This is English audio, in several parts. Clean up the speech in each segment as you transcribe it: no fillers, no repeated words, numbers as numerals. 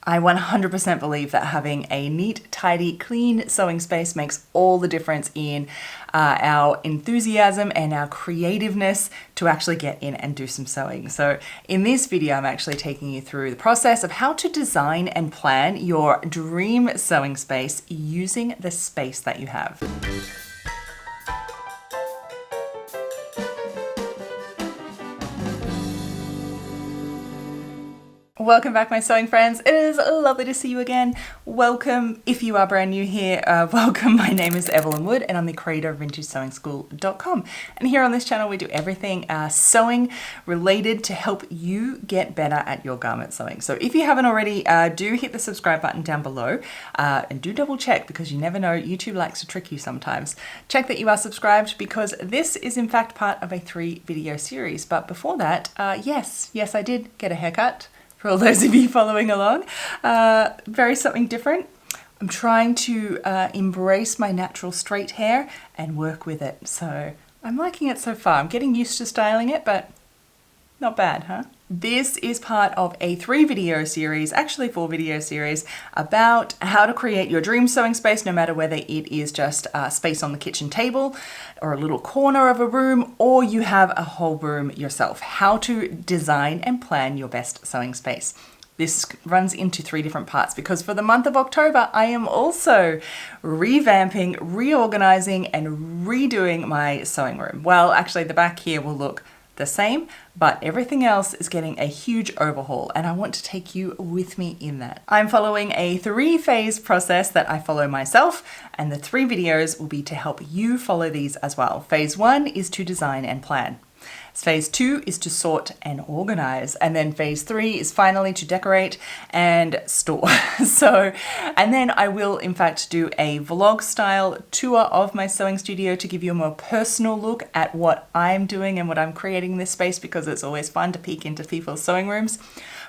I 100% believe that having a neat, tidy, clean sewing space makes all the difference in our enthusiasm and our creativeness to actually get in and do some sewing. So in this video, I'm actually taking you through the process of how to design and plan your dream sewing space using the space that you have. Welcome back, my sewing friends. It is lovely to see you again. Welcome. If you are brand new here, welcome. My name is Evelyn Wood and I'm the creator of VintageSewingSchool.com. And here on this channel, we do everything sewing related to help you get better at your garment sewing. So if you haven't already, do hit the subscribe button down below and do double check, because you never know, YouTube likes to trick you sometimes. Check that you are subscribed, because this is in fact part of a 3-video series. But before that, yes, I did get a haircut. For all those of you following along, very something different. I'm trying to embrace my natural straight hair and work with it. So I'm liking it so far. I'm getting used to styling it, but not bad, huh? This is part of a 3-video series, actually 4-video series, about how to create your dream sewing space, no matter whether it is just space on the kitchen table or a little corner of a room, or you have a whole room yourself. How to design and plan your best sewing space. This runs into 3 different parts, because for the month of October, I am also revamping, reorganizing, and redoing my sewing room. Well, actually the back here will look the same, but everything else is getting a huge overhaul, and I want to take you with me in that. I'm following a 3-phase process that I follow myself, and the 3 videos will be to help you follow these as well. Phase 1 is to design and plan. Phase 2 is to sort and organize. And then phase 3 is finally to decorate and store. And then I will in fact do a vlog style tour of my sewing studio to give you a more personal look at what I'm doing and what I'm creating in this space, because it's always fun to peek into people's sewing rooms.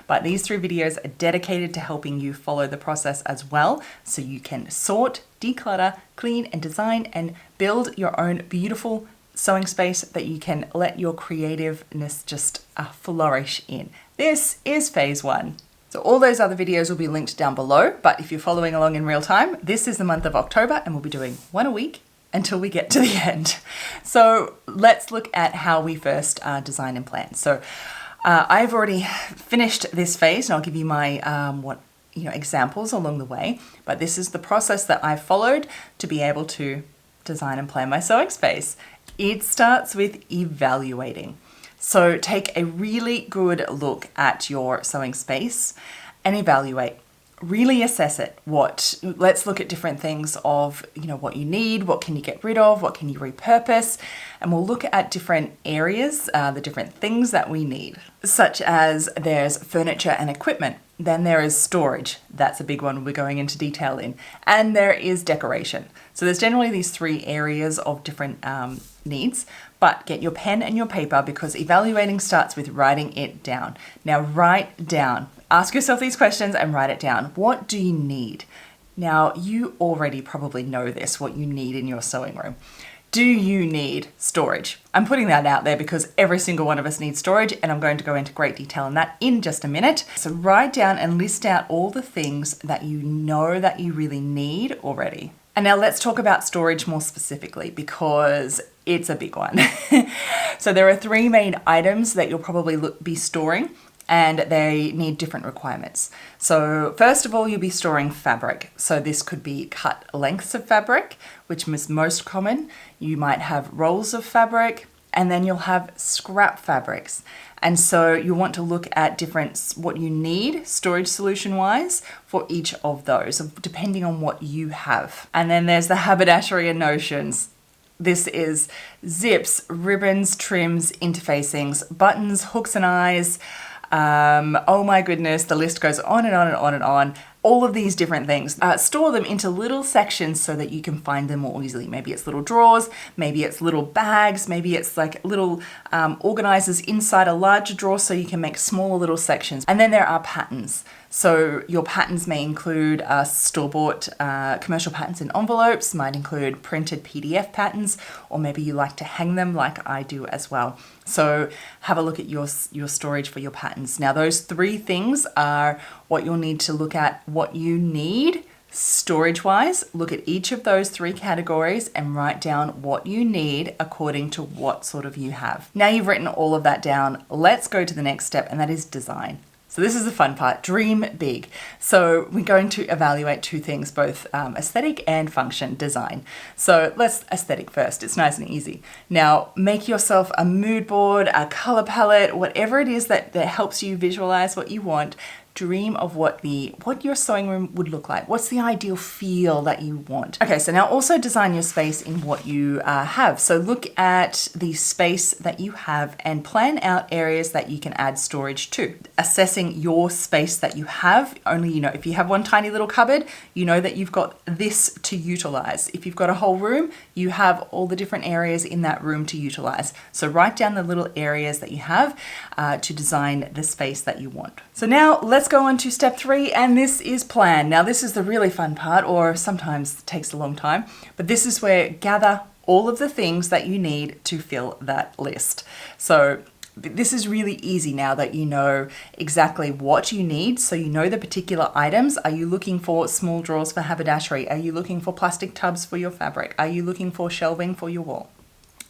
But these 3 videos are dedicated to helping you follow the process as well, so you can sort, declutter, clean, and design and build your own beautiful sewing space that you can let your creativeness just flourish in. This is phase 1. So all those other videos will be linked down below, but if you're following along in real time, this is the month of October and we'll be doing 1 a week until we get to the end. So let's look at how we first design and plan. So I've already finished this phase, and I'll give you my examples along the way, but this is the process that I've followed to be able to design and plan my sewing space. It starts with evaluating. So take a really good look at your sewing space and evaluate. Really assess it. Let's look at different things of, what you need, what can you get rid of, what can you repurpose, and we'll look at different areas, the different things that we need, such as there's furniture and equipment. Then there is storage. That's a big one we're going into detail in. And there is decoration. So there's generally these 3 areas of different needs, but get your pen and your paper, because evaluating starts with writing it down. Now write down. Ask yourself these questions and write it down. What do you need? Now you already probably know this, what you need in your sewing room. Do you need storage? I'm putting that out there because every single one of us needs storage, and I'm going to go into great detail on that in just a minute. So write down and list out all the things that you know that you really need already. And now let's talk about storage more specifically, because it's a big one. So there are 3 main items that you'll probably be storing, and they need different requirements. So first of all, you'll be storing fabric. So this could be cut lengths of fabric, which is most common. You might have rolls of fabric, and then you'll have scrap fabrics. And so you want to look at what you need storage solution wise for each of those, depending on what you have. And then there's the haberdashery and notions. This is zips, ribbons, trims, interfacings, buttons, hooks and eyes. Oh my goodness, the list goes on and on and on and on. all of these different things. Store them into little sections so that you can find them more easily. Maybe it's little drawers, maybe it's little bags, maybe it's like little organizers inside a larger drawer so you can make smaller little sections. And then there are patterns. So your patterns may include store-bought commercial patterns in envelopes, might include printed PDF patterns, or maybe you like to hang them like I do as well. So have a look at your storage for your patterns. Now those 3 things are what you'll need to look at what you need storage-wise. Look at each of those 3 categories and write down what you need according to what sort of you have. Now you've written all of that down, let's go to the next step, and that is design. So this is the fun part, dream big. So we're going to evaluate 2 things, both aesthetic and function design. So let's aesthetic first, it's nice and easy. Now make yourself a mood board, a color palette, whatever it is that helps you visualize what you want. Dream of what your sewing room would look like. What's the ideal feel that you want? Okay, so now also design your space in what you have. So look at the space that you have and plan out areas that you can add storage to. Assessing your space that you have, only if you have one tiny little cupboard, you know that you've got this to utilize. If you've got a whole room, you have all the different areas in that room to utilize. So write down the little areas that you have to design the space that you want. So now let's go on to step 3, and this is plan. Now this is the really fun part, or sometimes takes a long time, but this is where gather all of the things that you need to fill that list. So this is really easy now that you know exactly what you need. So you know the particular items. Are you looking for small drawers for haberdashery? Are you looking for plastic tubs for your fabric? Are you looking for shelving for your wall?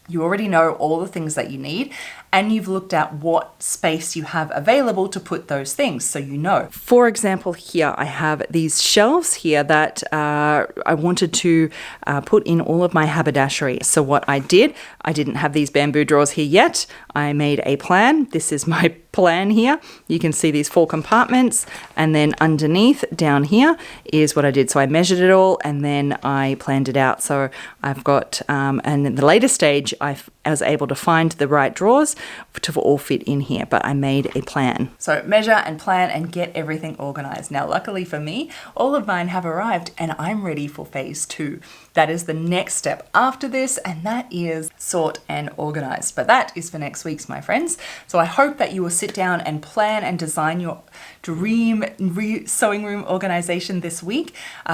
You already know all the things that you need, and you've looked at what space you have available to put those things, so you know. For example, here I have these shelves here that I wanted to put in all of my haberdashery. So what I did, I didn't have these bamboo drawers here yet. I made a plan. This is my plan here. You can see these 4 compartments, and then underneath down here is what I did. So I measured it all and then I planned it out. So I've got, and in the later stage, I was able to find the right drawers to all fit in here, but I made a plan. So measure and plan and get everything organized. Now, luckily for me, all of mine have arrived and I'm ready for phase 2. That is the next step after this, and that is sort and organize. But that is for next week's, my friends. So I hope that you will sit down and plan and design your dream sewing room organization this week,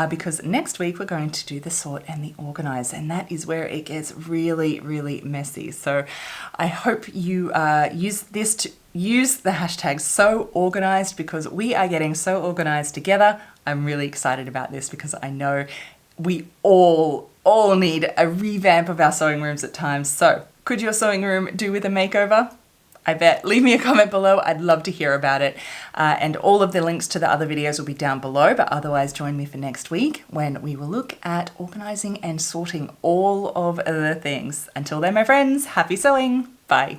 because next week we're going to do the sort and the organize, and that is where it gets really, really messy. So I hope you use the hashtag so organized, because we are getting so organized together. I'm really excited about this because I know we all need a revamp of our sewing rooms at times. So could your sewing room do with a makeover? I bet. Leave me a comment below. I'd love to hear about it. And all of the links to the other videos will be down below, but otherwise join me for next week when we will look at organizing and sorting all of the things. Until then, my friends, happy sewing. Bye.